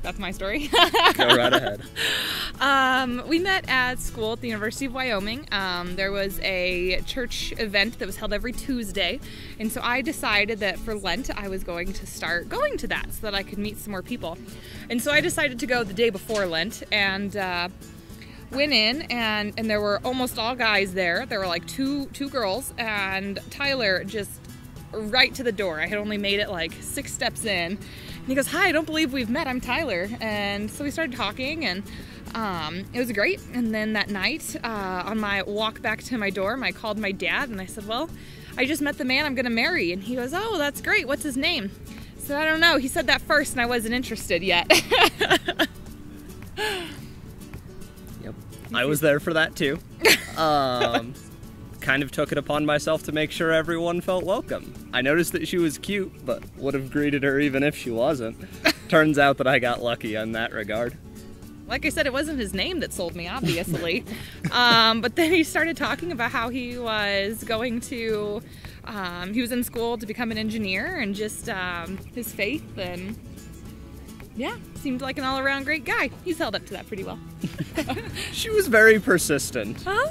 That's my story. Go right ahead. We met at school at the University of Wyoming. There was a church event that was held every Tuesday, and so I decided that for Lent I was going to start going to that so that I could meet some more people. And so I decided to go the day before Lent, and went in, and there were almost all guys there. There were like two girls, and Tyler just right to the door. I had only made it like 6 steps in. And he goes, "Hi, I don't believe we've met. I'm Tyler." And so we started talking, and it was great. And then that night, on my walk back to my dorm, I called my dad and I said, "Well, I just met the man I'm gonna marry." And he goes, "Oh, that's great. What's his name?" I said, "I don't know. He said that first and I wasn't interested yet." Yep. I was there for that too. Kind of took it upon myself to make sure everyone felt welcome. I noticed that she was cute, but would have greeted her even if she wasn't. Turns out that I got lucky in that regard. Like I said, it wasn't his name that sold me, obviously. But then he started talking about how he was going to, he was in school to become an engineer, and just his faith, and yeah, seemed like an all-around great guy. He's held up to that pretty well. She was very persistent. Huh?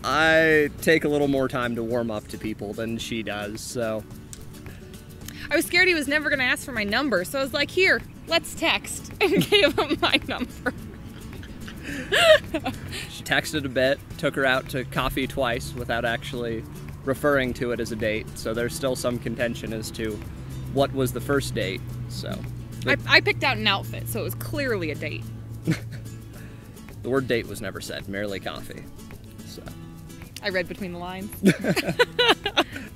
I take a little more time to warm up to people than she does, so. I was scared he was never going to ask for my number, so I was like, "Here, let's text," and gave him my number. She texted a bit, took her out to coffee twice without actually referring to it as a date, so there's still some contention as to what was the first date, so. I picked out an outfit, so it was clearly a date. The word date was never said, merely coffee, so. I read between the lines.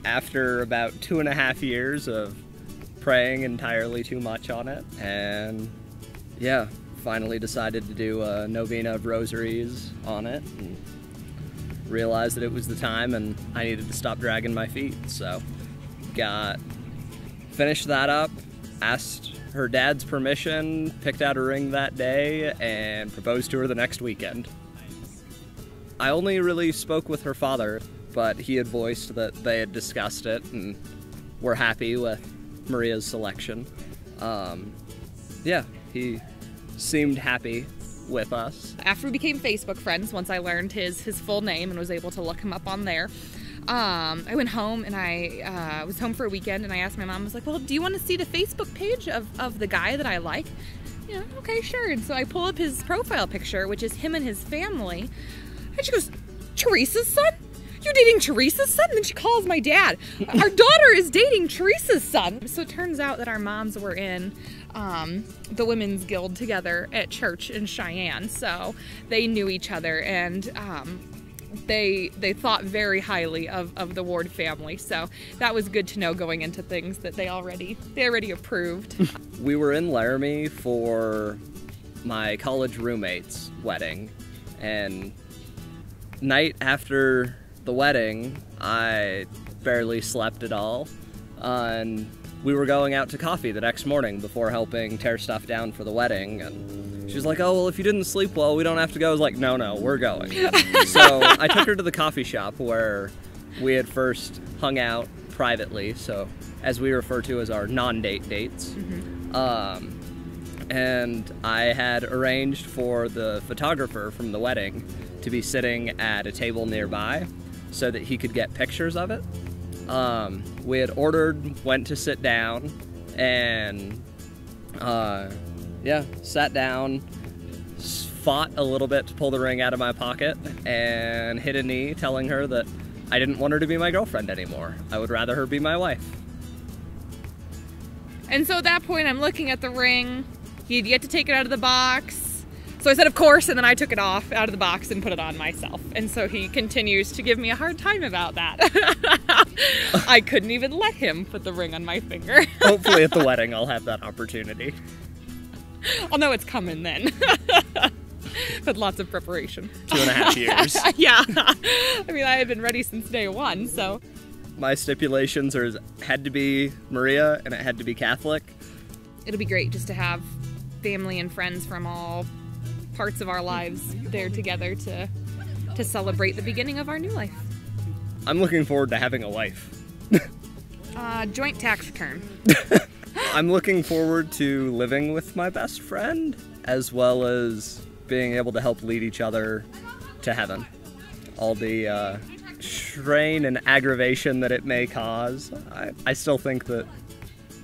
After about 2.5 years of praying entirely too much on it, and yeah, finally decided to do a novena of rosaries on it, and realized that it was the time and I needed to stop dragging my feet, so finished that up, asked her dad's permission, picked out a ring that day, and proposed to her the next weekend. I only really spoke with her father, but he had voiced that they had discussed it and were happy with Maria's selection. Yeah, he seemed happy with us. After we became Facebook friends, once I learned his full name and was able to look him up on there, I went home, and I was home for a weekend, and I asked my mom, I was like, "Well, do you want to see the Facebook page of the guy that I like?" Yeah, okay, sure. And so I pull up his profile picture, which is him and his family. And she goes, "Teresa's son? You're dating Teresa's son?" And then she calls my dad. "Our daughter is dating Teresa's son." So it turns out that our moms were in the Women's Guild together at church in Cheyenne. So they knew each other, and they thought very highly of the Ward family. So that was good to know going into things that they already approved. We were in Laramie for my college roommate's wedding, and night after the wedding, I barely slept at all, and we were going out to coffee the next morning before helping tear stuff down for the wedding, and she was like, "Oh, well, if you didn't sleep well, we don't have to go." I was like, no, we're going. So I took her to the coffee shop where we had first hung out privately, so as we refer to as our non-date dates. And I had arranged for the photographer from the wedding to be sitting at a table nearby so that he could get pictures of it. We had ordered, went to sit down, and yeah, sat down, fought a little bit to pull the ring out of my pocket, and hit a knee telling her that I didn't want her to be my girlfriend anymore. I would rather her be my wife. And so at that point, I'm looking at the ring. He'd yet to take it out of the box. So I said, "Of course," and then I took it off out of the box and put it on myself. And so he continues to give me a hard time about that. I couldn't even let him put the ring on my finger. Hopefully at the wedding I'll have that opportunity. I'll know it's coming then. But lots of preparation. 2.5 years. Yeah. I mean, I had been ready since day one, so. My stipulations had to be Maria, and it had to be Catholic. It'll be great just to have family and friends from all parts of our lives there together to celebrate the beginning of our new life. I'm looking forward to having a wife. Joint tax return. I'm looking forward to living with my best friend, as well as being able to help lead each other to heaven. All the strain and aggravation that it may cause, I still think that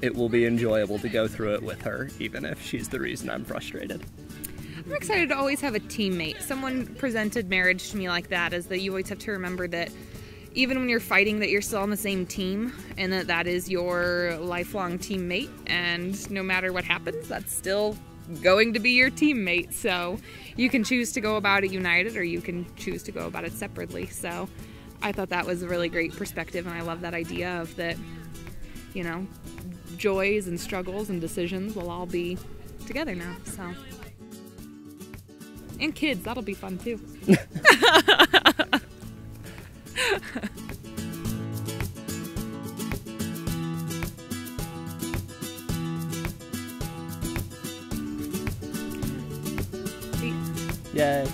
it will be enjoyable to go through it with her, even if she's the reason I'm frustrated. I'm excited to always have a teammate. Someone presented marriage to me like that, is that you always have to remember that even when you're fighting, that you're still on the same team, and that is your lifelong teammate, and no matter what happens, that's still going to be your teammate. So you can choose to go about it united, or you can choose to go about it separately. So I thought that was a really great perspective, and I love that idea of that, you know, joys and struggles and decisions will all be together now. So, and kids, that'll be fun too. Yay.